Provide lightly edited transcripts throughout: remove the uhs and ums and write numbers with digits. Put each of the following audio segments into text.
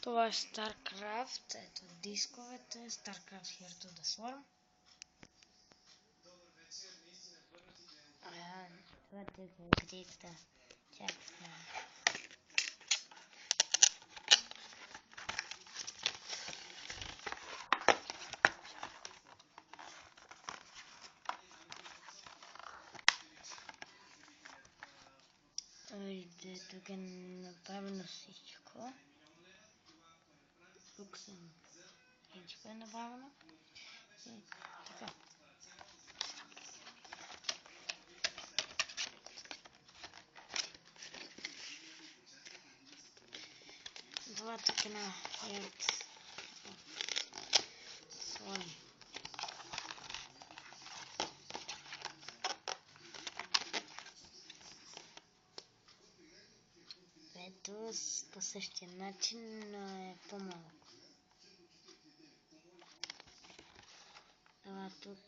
Това е StarCraft, ето дисковете, StarCraft Heart of the Swarm. Това е където чакай. Вижте, тук е направено всичко. Тук всичко е направено. И така. Това тук е на Heart Swarm. Ето по същия начин, но е по-малко. Това тук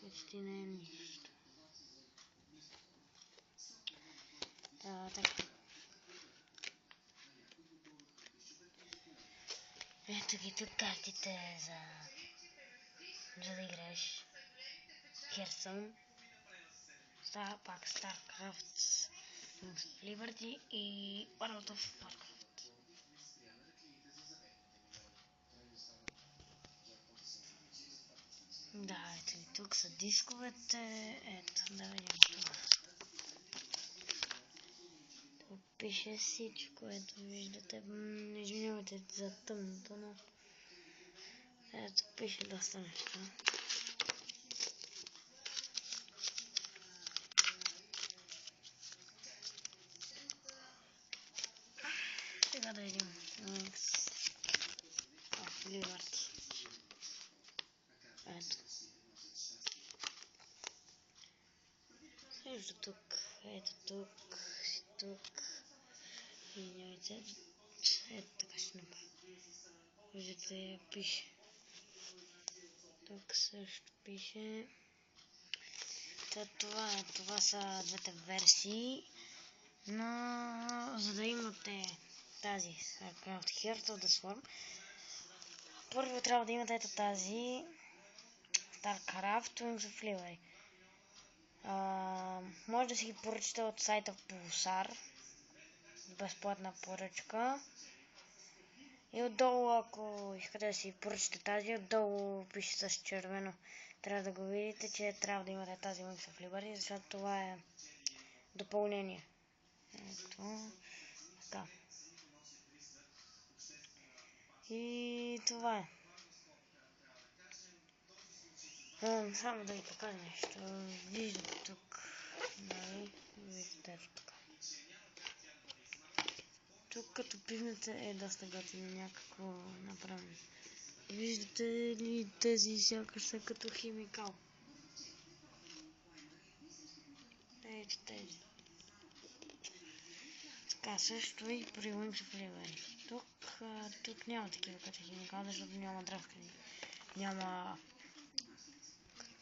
почти не е нищо. Така. Ето ги тук картите за да играеш Hearthstone. Пак StarCraft, Wings of Liberty и World of Warcraft. Да, ето и тук са дисковете. Ето, да видим това. Тук пише всичко, ето виждате. Извинявайте за тъмното, но ето пише доста неща. Сега да видим Wings of Liberty. Ето. Също тук, ето тук. Извинявайте. Ето така ще направя. Виждате, пише. Тук също пише. Това са двете версии. Но за да имате тази StarCraft Heart of the Swarm, първо трябва да имате ето тази StarCraft Wings of Liberty. Може да си ги поръчате от сайта Pulsar. Безплатна поръчка. И отдолу, ако искате да си поръчате тази, отдолу пише с червено. Трябва да го видите, че трябва да имате тази Wings of Liberty, защото това е допълнение. Ето. Така. И това е. Само да ви покажа нещо. Виждате тук. Виждате тук. Тук като пивнете е доста готино някакво направено. Виждате ли тези сякаш са като химикал? Ето тези. Така също и при Wings of Liberty. Тук няма такива като химикал, защото няма дравкани. Няма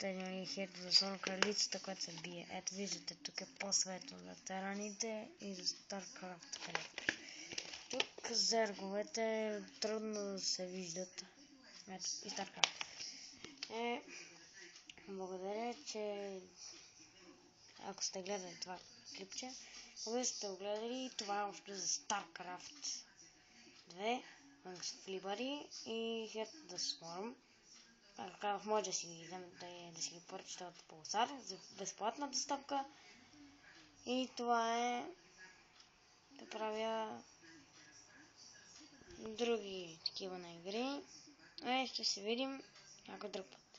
Heart of the Swarm кралицата, която се бие. Ето виждате, тук е по-светло за ветераните и за StarCraft. Тук зерговете трудно да се виждат. Ето и StarCraft. Благодаря, че ако сте гледали това клипче, ако сте го гледали, това е общо за StarCraft 2, Wings of Liberty и Heart of the Swarm. Както казах, може да си ги поръчате от Pulsar за безплатна доставка. И това е да правя други такива на игри. Ще се видим някой друг път.